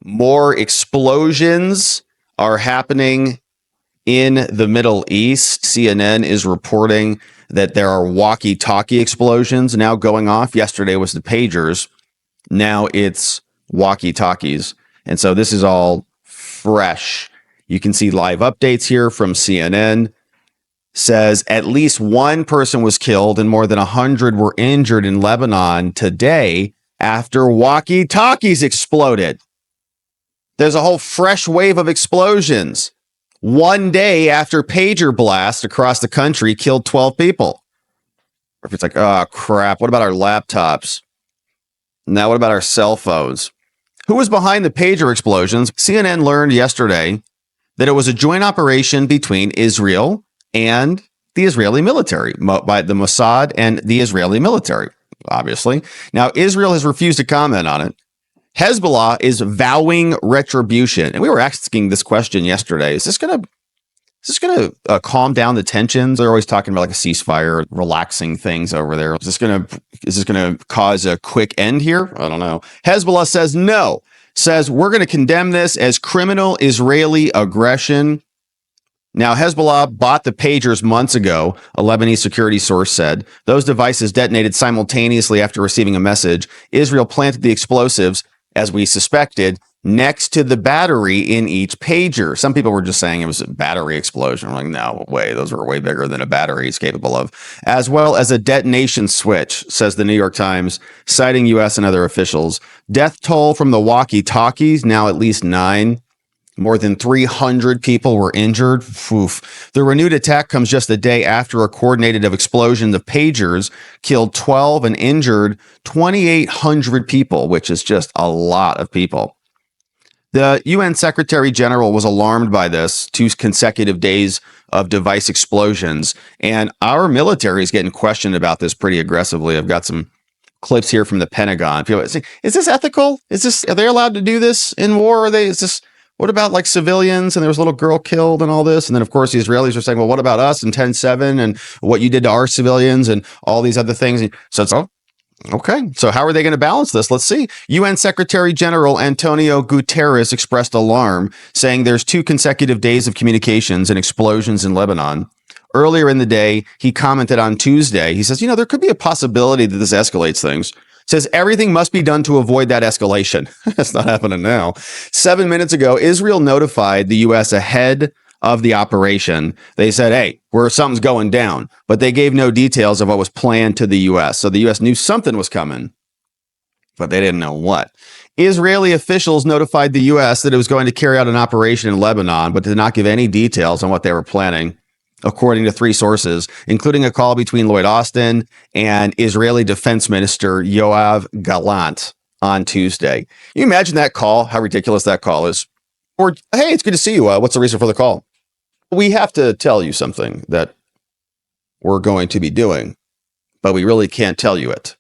More explosions are happening in the Middle East. CNN is reporting that there are walkie-talkie explosions now going off. Yesterday was the pagers. Now it's walkie-talkies. And so this is all fresh. You can see live updates here from CNN. Says at least one person was killed and more than 100 were injured in Lebanon today after walkie-talkies exploded. There's a whole fresh wave of explosions. One day after pager blast across the country killed 12 people. Or if it's like, oh, crap, what about our laptops? Now, what about our cell phones? Who was behind the pager explosions? CNN learned yesterday that it was a joint operation between Israel and the Israeli military, by the Mossad and the Israeli military, obviously. Now, Israel has refused to comment on it. Hezbollah is vowing retribution. And we were asking this question yesterday. Is this going to calm down the tensions? They're always talking about like a ceasefire, relaxing things over there. Is this going to cause a quick end here? I don't know. Hezbollah says no. Says we're going to condemn this as criminal Israeli aggression. Now, Hezbollah bought the pagers months ago, a Lebanese security source said. Those devices detonated simultaneously after receiving a message. Israel planted the explosives, as we suspected, next to the battery in each pager. Some people were just saying it was a battery explosion. I'm like, no way. Those are way bigger than a battery is capable of. As well as a detonation switch, says the New York Times, citing U.S. and other officials. Death toll from the walkie-talkies, now at least 9. More than 300 people were injured. Oof. The renewed attack comes just a day after a coordinated explosion of pagers killed 12 and injured 2,800 people, which is just a lot of people. The UN Secretary General was alarmed by this, 2 consecutive days of device explosions, and our military is getting questioned about this pretty aggressively. I've got some clips here from the Pentagon. People say, is this ethical? Are they allowed to do this in war? What about like civilians? And there was a little girl killed and all this. And then, of course, the Israelis are saying, well, what about us in 10/7 and what you did to our civilians and all these other things? So it's okay. So how are they going to balance this? Let's see. UN Secretary General Antonio Guterres expressed alarm, saying there's 2 consecutive days of communications and explosions in Lebanon. Earlier in the day, he commented on Tuesday. He says, there could be a possibility that this escalates things. Says everything must be done to avoid that escalation. That's not happening now. 7 minutes ago, Israel notified the U.S. ahead of the operation. They said, hey, something's going down, but they gave no details of what was planned to the U.S. So the U.S. knew something was coming, but they didn't know what. Israeli officials notified the U.S. that it was going to carry out an operation in Lebanon, but did not give any details on what they were planning. According to 3 sources, including a call between Lloyd Austin and Israeli Defense Minister Yoav Gallant on Tuesday. You imagine that call, how ridiculous that call is. Or, hey, it's good to see you. What's the reason for the call? We have to tell you something that we're going to be doing, but we really can't tell you it.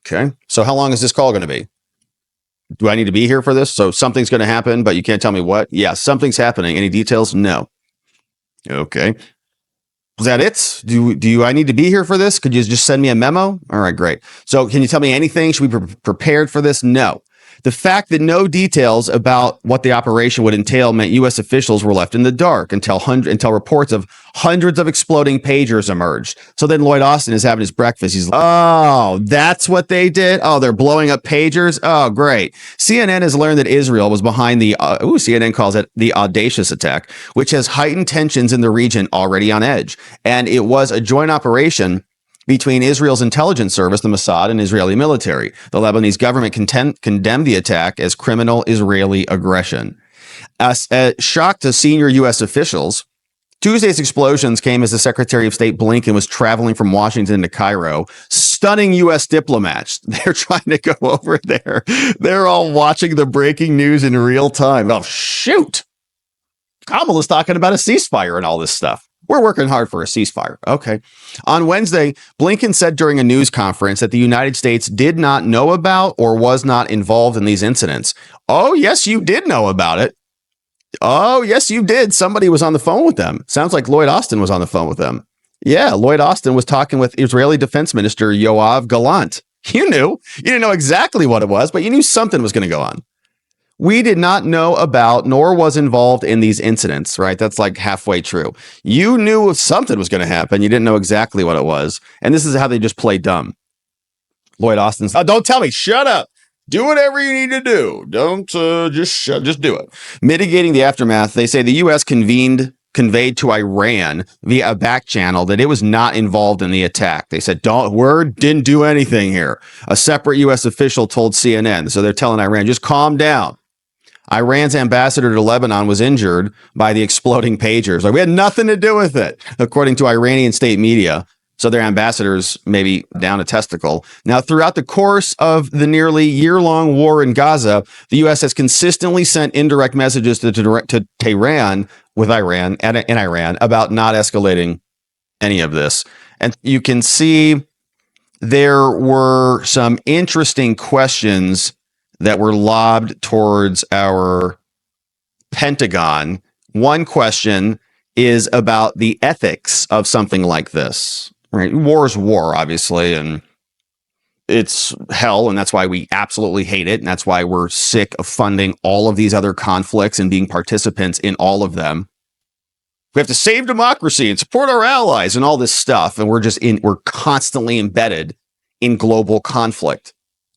Okay. So how long is this call going to be? Do I need to be here for this? So something's going to happen, but you can't tell me what? Yeah, something's happening. Any details? No. Okay. Is that it? Do I need to be here for this? Could you just send me a memo? All right, great. So can you tell me anything? Should we be prepared for this? No. The fact that no details about what the operation would entail meant U.S. officials were left in the dark until reports of hundreds of exploding pagers emerged. So then Lloyd Austin is having his breakfast. He's like, oh, that's what they did? Oh, they're blowing up pagers? Oh, great. CNN has learned that Israel was behind CNN calls it the audacious attack, which has heightened tensions in the region already on edge. And it was a joint operation between Israel's intelligence service, the Mossad, and Israeli military. The Lebanese government condemned the attack as criminal Israeli aggression. Shock to senior U.S. officials, Tuesday's explosions came as the Secretary of State Blinken was traveling from Washington to Cairo, stunning U.S. diplomats. They're trying to go over there. They're all watching the breaking news in real time. Oh, shoot. Kamala's talking about a ceasefire and all this stuff. We're working hard for a ceasefire. Okay. On Wednesday, Blinken said during a news conference that the United States did not know about or was not involved in these incidents. Oh, yes, you did know about it. Oh, yes, you did. Somebody was on the phone with them. Sounds like Lloyd Austin was on the phone with them. Yeah, Lloyd Austin was talking with Israeli Defense Minister Yoav Gallant. You knew. You didn't know exactly what it was, but you knew something was going to go on. we did not know about nor was involved in these incidents, right? That's like halfway true. You knew something was going to happen. You didn't know exactly what it was. And this is how they just play dumb. Lloyd Austin's, don't tell me, shut up. Do whatever you need to do. Don't just do it. Mitigating the aftermath, they say the U.S. conveyed to Iran via a back channel that it was not involved in the attack. They said, didn't do anything here. A separate U.S. official told CNN. So they're telling Iran, just calm down. Iran's ambassador to Lebanon was injured by the exploding pagers. Like, we had nothing to do with it, according to Iranian state media. So their ambassadors maybe down a testicle. Now, throughout the course of the nearly year-long war in Gaza, the U.S. has consistently sent indirect messages to Tehran with Iran and in Iran about not escalating any of this. And you can see there were some interesting questions that were lobbed towards our Pentagon. One question is about the ethics of something like this. Right? War is war, obviously, and it's hell, and that's why we absolutely hate it, and that's why we're sick of funding all of these other conflicts and being participants in all of them. We have to save democracy and support our allies and all this stuff, and we're constantly embedded in global conflict,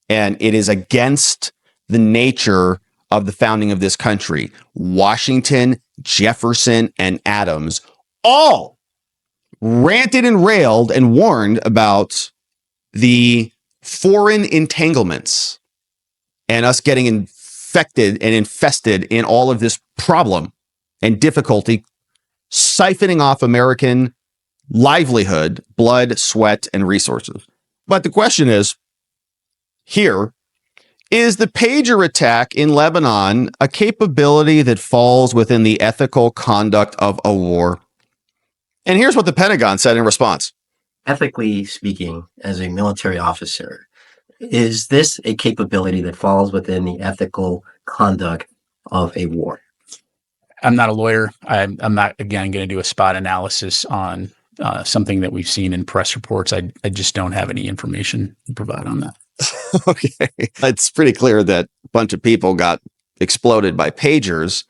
and it is against the nature of the founding of this country. Washington, Jefferson, and Adams all ranted and railed and warned about the foreign entanglements and us getting infected and infested in all of this problem and difficulty, siphoning off American livelihood, blood, sweat, and resources. But the question is, here, is the pager attack in Lebanon a capability that falls within the ethical conduct of a war? And here's what the Pentagon said in response. Ethically speaking, as a military officer, is this a capability that falls within the ethical conduct of a war? I'm not a lawyer. I'm not, again, going to do a spot analysis on something that we've seen in press reports. I just don't have any information to provide on that. Okay. It's pretty clear that a bunch of people got exploded by pagers.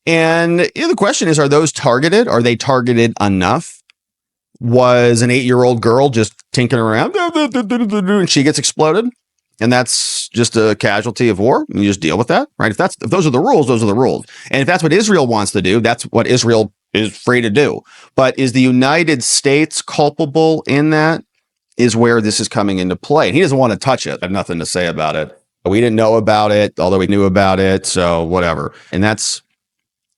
And the question is, are those targeted? Are they targeted enough? Was an 8-year-old girl just tinkering around and she gets exploded? And that's just a casualty of war. And you just deal with that, right? If those are the rules, those are the rules. And if that's what Israel wants to do, that's what Israel is free to do. But is the United States culpable in that? Is where this is coming into play. And he doesn't want to touch it. I have nothing to say about it. We didn't know about it, although we knew about it. So whatever. And that's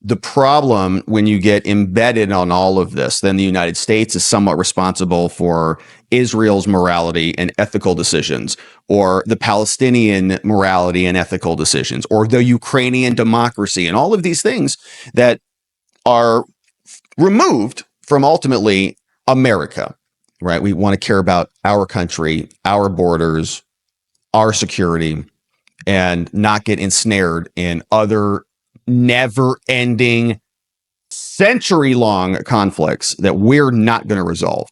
the problem when you get embedded on all of this. Then the United States is somewhat responsible for Israel's morality and ethical decisions, or the Palestinian morality and ethical decisions, or the Ukrainian democracy, and all of these things that are removed from ultimately America, right? We want to care about our country, our borders, our security, and not get ensnared in other never-ending, century-long conflicts that we're not going to resolve.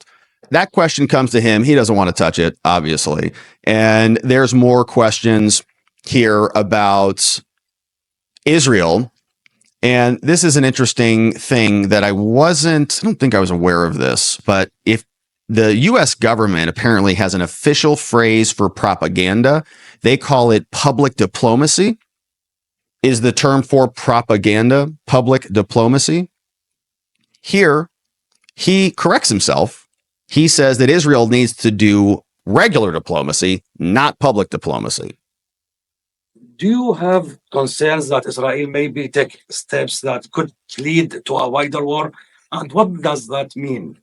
That question comes to him. He doesn't want to touch it, obviously. And there's more questions here about Israel. And this is an interesting thing that I don't think I was aware of this, but if the U.S. government apparently has an official phrase for propaganda, they call it public diplomacy. Is the term for propaganda public diplomacy? Here, he corrects himself. He says that Israel needs to do regular diplomacy, not public diplomacy. Do you have concerns that Israel maybe take steps that could lead to a wider war? And what does that mean?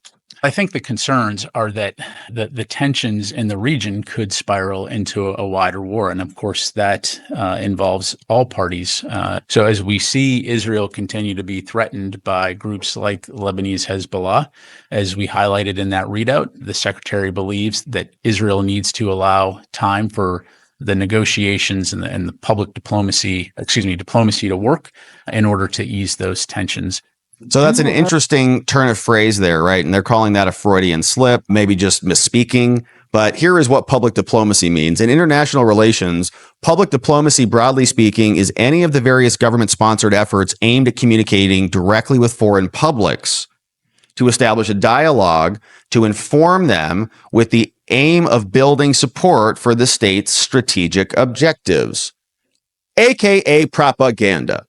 I think the concerns are that the tensions in the region could spiral into a wider war. And of course, that involves all parties. So as we see Israel continue to be threatened by groups like Lebanese Hezbollah, as we highlighted in that readout, the secretary believes that Israel needs to allow time for the negotiations and the public diplomacy to work in order to ease those tensions. So that's an interesting turn of phrase there, right? And they're calling that a Freudian slip, maybe just misspeaking. But here is what public diplomacy means. In international relations, public diplomacy, broadly speaking, is any of the various government-sponsored efforts aimed at communicating directly with foreign publics to establish a dialogue to inform them with the aim of building support for the state's strategic objectives, aka propaganda.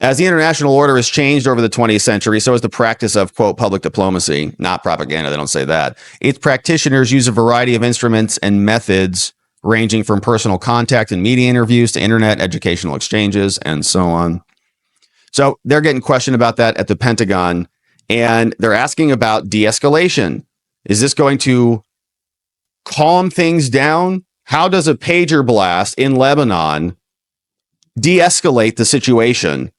As the international order has changed over the 20th century, so has the practice of, quote, public diplomacy, not propaganda, they don't say that. Its practitioners use a variety of instruments and methods ranging from personal contact and media interviews to internet educational exchanges and so on. So they're getting questioned about that at the Pentagon, and they're asking about de-escalation. Is this going to calm things down? How does a pager blast in Lebanon de-escalate the situation?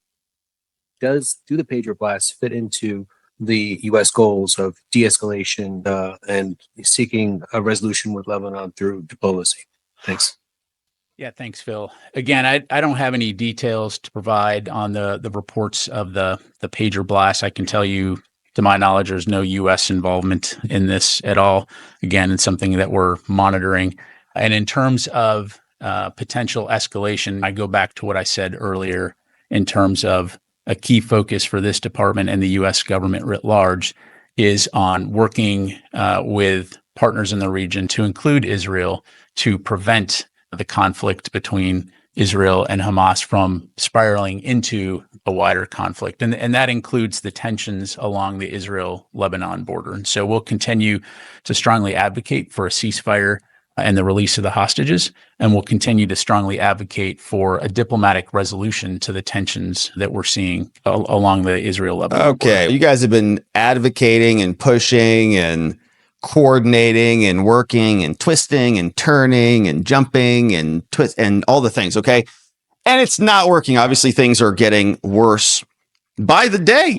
Do the pager blasts fit into the U.S. goals of de-escalation and seeking a resolution with Lebanon through diplomacy? Thanks. Yeah, thanks, Phil. Again, I don't have any details to provide on the reports of the pager blast. I can tell you, to my knowledge, there's no U.S. involvement in this at all. Again, it's something that we're monitoring. And in terms of potential escalation, I go back to what I said earlier in terms of a key focus for this department and the U.S. government writ large is on working with partners in the region, to include Israel, to prevent the conflict between Israel and Hamas from spiraling into a wider conflict. And that includes the tensions along the Israel-Lebanon border. And so we'll continue to strongly advocate for a ceasefire and the release of the hostages, and we'll continue to strongly advocate for a diplomatic resolution to the tensions that we're seeing along the Israel-Lebanon border. Okay, you guys have been advocating and pushing and coordinating and working and twisting and turning and jumping and twist and all the things, okay? And it's not working. Obviously, things are getting worse by the day.